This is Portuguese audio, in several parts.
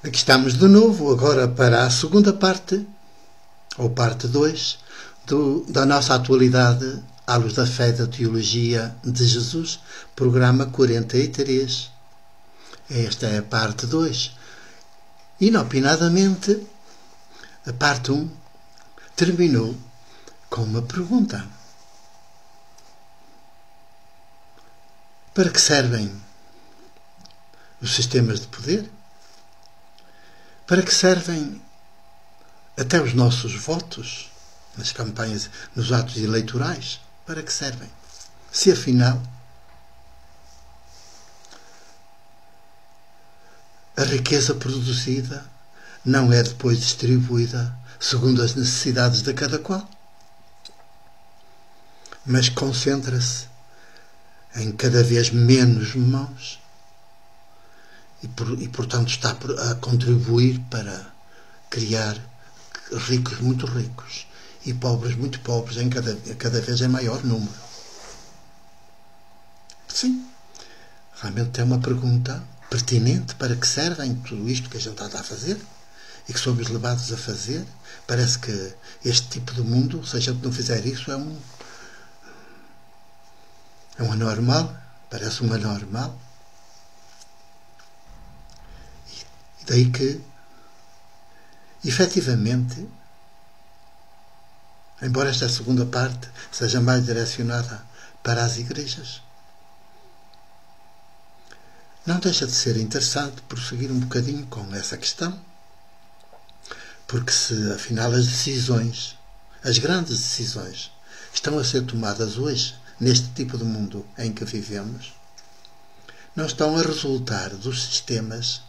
Aqui estamos de novo, agora para a segunda parte, ou parte 2, da nossa atualidade à luz da fé e da teologia de Jesus, programa 43. Esta é a parte 2. Inopinadamente, a parte 1 terminou com uma pergunta. Para que servem os sistemas de poder? Para que servem até os nossos votos nas campanhas, nos atos eleitorais? Para que servem? Se afinal a riqueza produzida não é depois distribuída segundo as necessidades de cada qual, mas concentra-se em cada vez menos mãos e portanto está a contribuir para criar ricos muito ricos e pobres muito pobres em cada vez em maior número. Sim, realmente é uma pergunta pertinente. Para que servem tudo isto que a gente está a fazer e que somos levados a fazer? Parece que este tipo de mundo, se a gente não fizer isso, é um anormal, parece um anormal. E daí que, efetivamente, embora esta segunda parte seja mais direcionada para as igrejas, não deixa de ser interessante prosseguir um bocadinho com essa questão, porque se afinal as decisões, as grandes decisões, estão a ser tomadas hoje, neste tipo de mundo em que vivemos, não estão a resultar dos sistemas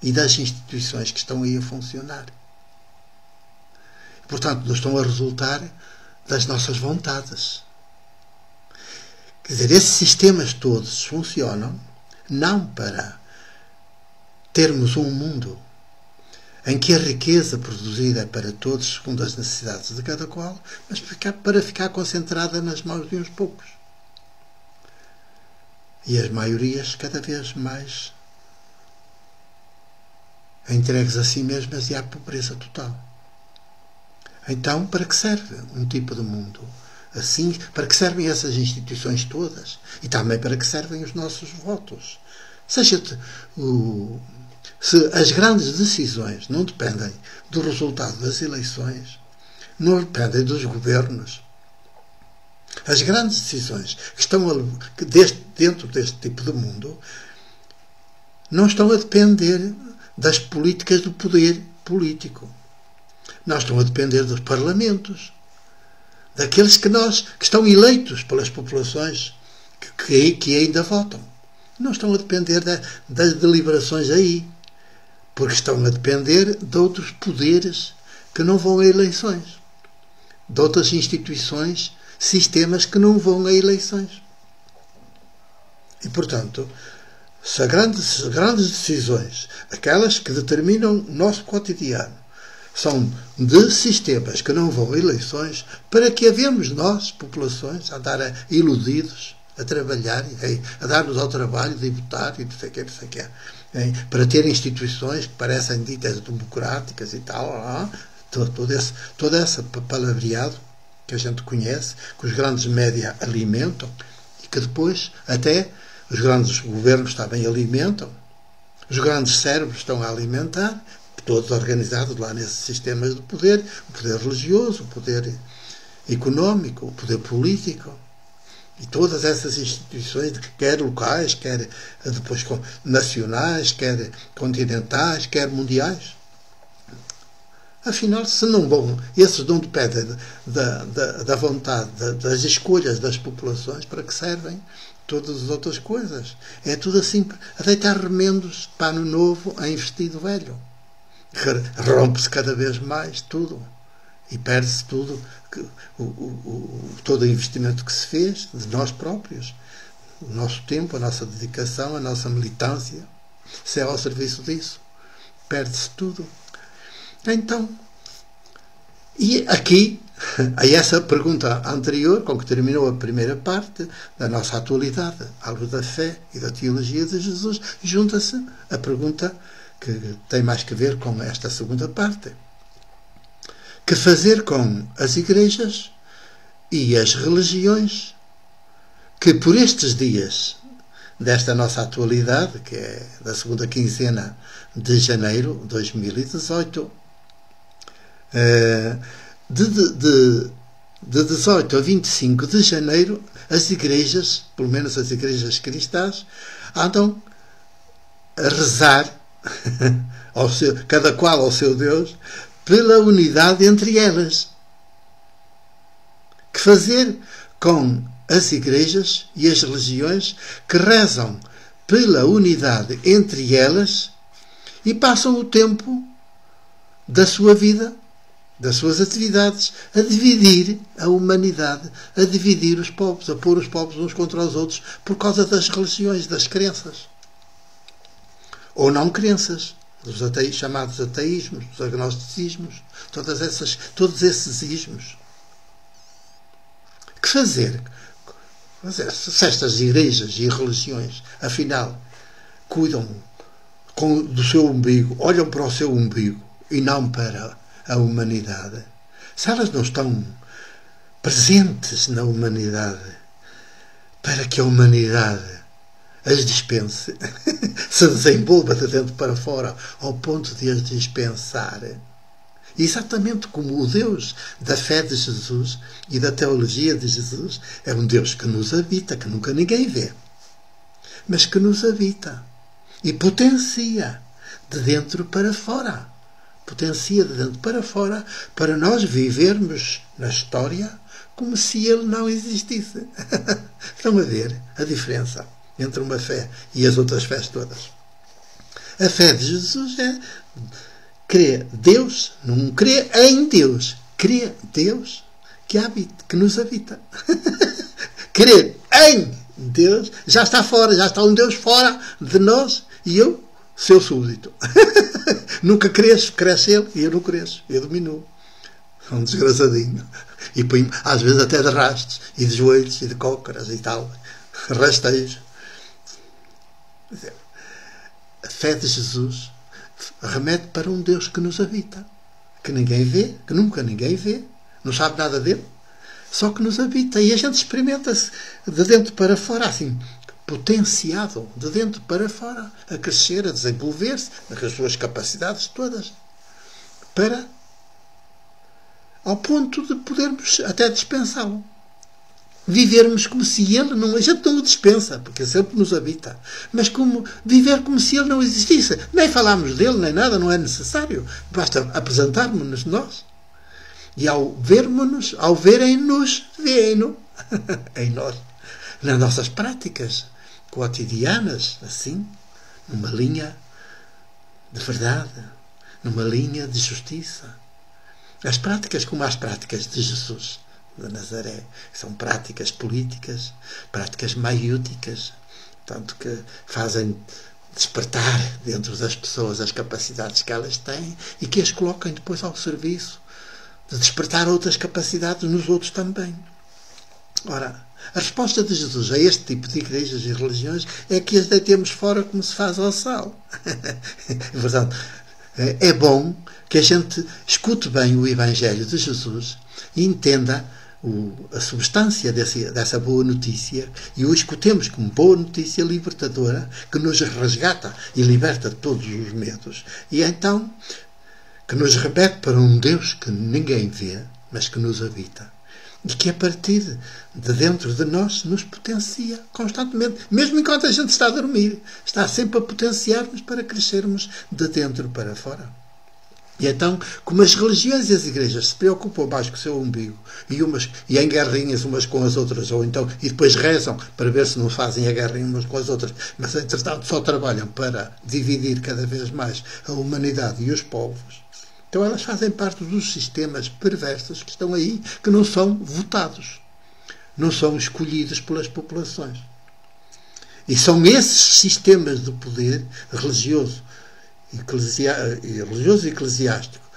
e das instituições que estão aí a funcionar. Portanto, não estão a resultar das nossas vontades. Quer dizer, esses sistemas todos funcionam não para termos um mundo em que a riqueza produzida é para todos segundo as necessidades de cada qual, mas para ficar concentrada nas mãos de uns poucos. E as maiorias cada vez mais entregues a si mesmas e à pobreza total. Então, para que serve um tipo de mundo assim? Para que servem essas instituições todas? E também para que servem os nossos votos? Se as grandes decisões não dependem do resultado das eleições, não dependem dos governos, as grandes decisões que estão dentro deste tipo de mundo não estão a depender das políticas do poder político. Não estão a depender dos parlamentos, daqueles que estão eleitos pelas populações que ainda votam. Não estão a depender das deliberações aí, porque estão a depender de outros poderes que não vão a eleições, de outras instituições, sistemas que não vão a eleições. E, portanto, se as grandes decisões, aquelas que determinam o nosso cotidiano, são de sistemas que não vão a eleições, para que havemos nós, populações, a andar iludidos, a trabalhar, a dar-nos ao trabalho de votar e não sei o que, para ter instituições que parecem ditas democráticas e tal, todo esse palavreado que a gente conhece, que os grandes média alimentam e que depois até os grandes governos também alimentam, os grandes cérebros estão a alimentar, todos organizados lá nesses sistemas de poder, o poder religioso, o poder económico, o poder político, e todas essas instituições, quer locais, quer depois nacionais, quer continentais, quer mundiais. Afinal, se não vão, esses não dependem da vontade, das escolhas das populações, para que servem todas as outras coisas? É tudo assim, a deitar remendos de pano novo em vestido velho. Rompe-se cada vez mais tudo e perde-se tudo, todo o investimento que se fez de nós próprios, o nosso tempo, a nossa dedicação, a nossa militância, se é ao serviço disso, perde-se tudo. Então, e aqui, a essa pergunta anterior, com que terminou a primeira parte da nossa atualidade, à luz da fé e da teologia de Jesus, junta-se a pergunta que tem mais que ver com esta segunda parte. Que fazer com as igrejas e as religiões que por estes dias desta nossa atualidade, que é da segunda quinzena de janeiro de 2018, de 18 a 25 de janeiro, as igrejas, pelo menos as igrejas cristãs, andam a rezar, cada qual ao seu Deus, pela unidade entre elas. Que fazer com as igrejas e as religiões que rezam pela unidade entre elas e passam o tempo da sua vida, das suas atividades, a dividir a humanidade, a dividir os povos, a pôr os povos uns contra os outros por causa das religiões, das crenças. Ou não crenças, dos chamados ateísmos, dos agnosticismos, todos esses ismos. Que fazer? Se estas igrejas e religiões, afinal, cuidam do seu umbigo, olham para o seu umbigo e não para a humanidade, se elas não estão presentes na humanidade para que a humanidade as dispense, se desenvolva de dentro para fora ao ponto de as dispensar, exatamente como o Deus da fé de Jesus e da teologia de Jesus é um Deus que nos habita, que nunca ninguém vê, mas que nos habita e potencia de dentro para fora. Potencia de dentro para fora para nós vivermos na história como se ele não existisse. Estão a ver a diferença entre uma fé e as outras fés todas. A fé de Jesus é crer Deus, não crer em Deus, crer Deus que habita, que nos habita. Crer em Deus já está fora, já está um Deus fora de nós e eu, seu súbdito. Nunca cresço, cresce ele e eu não cresço, eu diminuo. Um desgraçadinho. E põe, às vezes até de rastos, e de joelhos, e de cócoras e tal. Rasteios. A fé de Jesus remete para um Deus que nos habita, que ninguém vê, que nunca ninguém vê, não sabe nada dele, só que nos habita. E a gente experimenta-se de dentro para fora, assim, potenciado, de dentro para fora, a crescer, a desenvolver-se, nas suas capacidades todas, para ao ponto de podermos até dispensá-lo. Vivermos como se ele não... A gente não o dispensa, porque sempre nos habita. Mas viver como se ele não existisse. Nem falarmos dele, nem nada, não é necessário. Basta apresentarmos-nos nós. E ao vermos-nos, ao verem-nos, veem-no em nós. Nas nossas práticas cotidianas, assim, numa linha de verdade, numa linha de justiça. As práticas como as práticas de Jesus de Nazaré são práticas políticas, práticas maiúticas, tanto que fazem despertar dentro das pessoas as capacidades que elas têm e que as colocam depois ao serviço de despertar outras capacidades nos outros também. Ora, a resposta de Jesus a este tipo de igrejas e religiões é que as deitemos fora como se faz ao sal. É verdade. É bom que a gente escute bem o Evangelho de Jesus e entenda a substância dessa boa notícia e o escutemos como boa notícia libertadora que nos resgata e liberta de todos os medos. E então, que nos remete para um Deus que ninguém vê, mas que nos habita. E que a partir de dentro de nós nos potencia constantemente. Mesmo enquanto a gente está a dormir. Está sempre a potenciar-nos para crescermos de dentro para fora. E então, como as religiões e as igrejas se preocupam mais com o seu umbigo e em guerrinhas umas com as outras, ou então, e depois rezam para ver se não fazem a guerrinha umas com as outras, mas entretanto só trabalham para dividir cada vez mais a humanidade e os povos, então elas fazem parte dos sistemas perversos que estão aí, que não são votados, não são escolhidos pelas populações. E são esses sistemas de poder religioso e eclesiástico,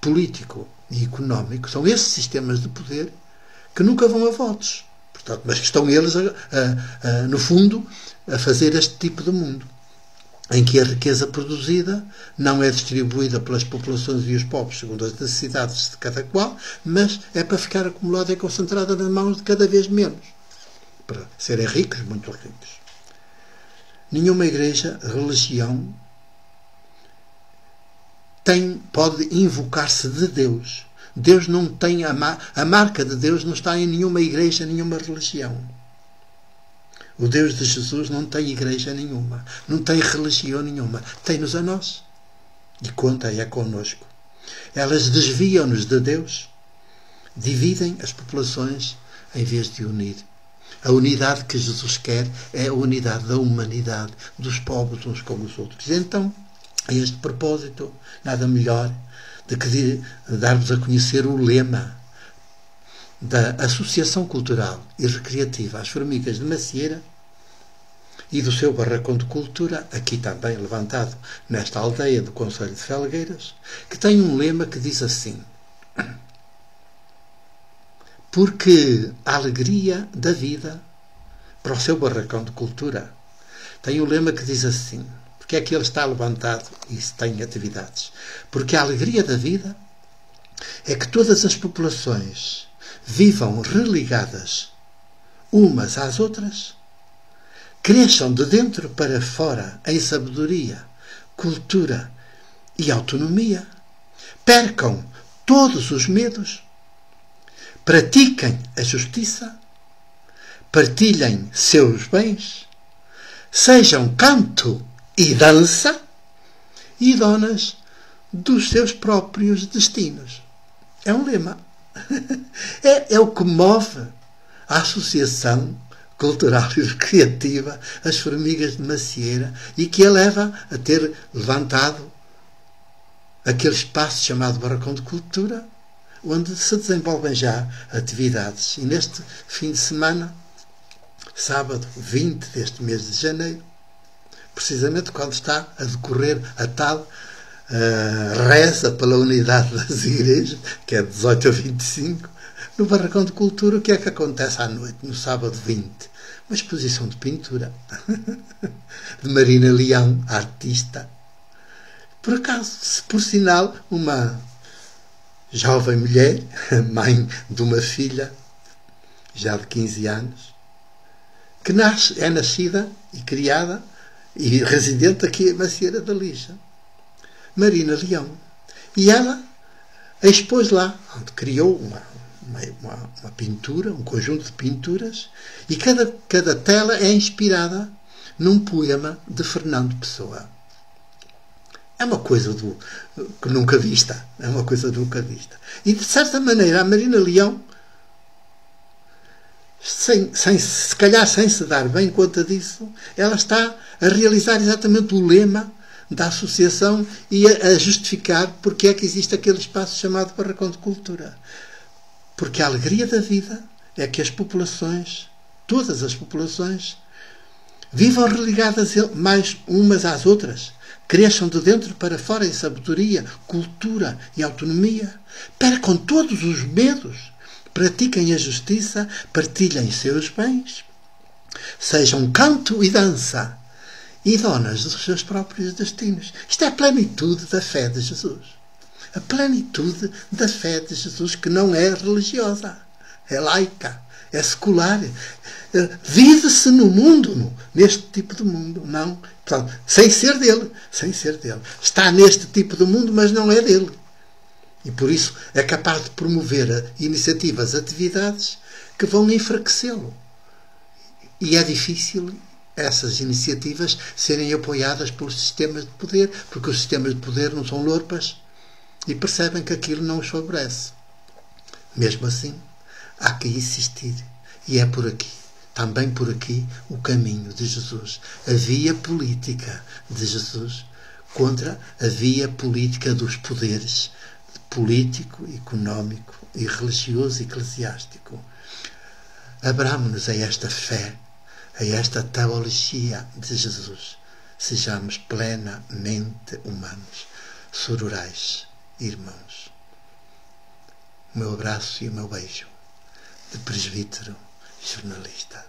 político e económico, são esses sistemas de poder que nunca vão a votos, portanto, mas que estão eles, no fundo, a fazer este tipo de mundo. em que a riqueza produzida não é distribuída pelas populações e os povos segundo as necessidades de cada qual, mas é para ficar acumulada e concentrada nas mãos de cada vez menos, para serem ricos, muito ricos. Nenhuma igreja, religião, pode invocar-se de Deus. Deus não tem a marca de Deus não está em nenhuma igreja, nenhuma religião. O Deus de Jesus não tem igreja nenhuma, não tem religião nenhuma, tem-nos a nós. E conta é connosco. Elas desviam-nos de Deus, dividem as populações em vez de unir. A unidade que Jesus quer é a unidade da humanidade, dos povos uns com os outros. E então, a este propósito, nada melhor do que dar-vos a conhecer o lema da Associação Cultural e Recreativa As Formigas de Macieira e do seu barracão de cultura, aqui também levantado nesta aldeia do concelho de Felgueiras, que tem um lema que diz assim: porque a alegria da vida, para o seu barracão de cultura, tem um lema que diz assim, porque é que ele está levantado e tem atividades. Porque a alegria da vida é que todas as populações vivam religadas umas às outras, cresçam de dentro para fora em sabedoria, cultura e autonomia, percam todos os medos, pratiquem a justiça, partilhem seus bens, sejam canto e dança e donas dos seus próprios destinos. É um lema. É o que move a Associação Cultural e Recreativa As Formigas de Macieira e que a leva a ter levantado aquele espaço chamado Barracão de Cultura, onde se desenvolvem já atividades. E neste fim de semana, sábado 20 deste mês de janeiro, precisamente quando está a decorrer a tal reza pela unidade das igrejas, que é de 18 a 25, no Barracão de Cultura, o que é que acontece à noite, no sábado 20? Uma exposição de pintura de Marina Leão, a artista. Por acaso, por sinal, uma jovem mulher, mãe de uma filha, já de 15 anos, que é nascida e criada e residente aqui em Macieira da Lixa, Marina Leão. E ela a expôs lá, onde criou uma pintura, um conjunto de pinturas, e cada tela é inspirada num poema de Fernando Pessoa. É uma coisa que nunca vista. É uma coisa nunca vista. E, de certa maneira, a Marina Leão, se calhar sem se dar bem conta disso, ela está a realizar exatamente o lema da associação e a justificar porque é que existe aquele espaço chamado Barracão de Cultura. Porque a alegria da vida é que as populações, todas as populações, vivam religadas mais umas às outras, cresçam de dentro para fora em sabedoria, cultura e autonomia, percam todos os medos, pratiquem a justiça, partilhem seus bens, sejam canto e dança e donas dos seus próprios destinos. Isto é a plenitude da fé de Jesus. A plenitude da fé de Jesus, que não é religiosa, é laica, é secular. Vive-se no mundo, neste tipo de mundo, não. Portanto, sem ser dele. Está neste tipo de mundo, mas não é dele. E por isso é capaz de promover iniciativas, atividades que vão enfraquecê-lo. E é difícil essas iniciativas serem apoiadas pelos sistemas de poder, porque os sistemas de poder não são lorpas e percebem que aquilo não os favorece. Mesmo assim, há que insistir. E é por aqui, também por aqui, o caminho de Jesus. A via política de Jesus contra a via política dos poderes político, económico e religioso e eclesiástico. Abramo-nos a esta fé, a esta teologia de Jesus. Sejamos plenamente humanos, sororais, irmãos. O meu abraço e o meu beijo de presbítero e jornalista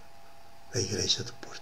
da Igreja do Porto.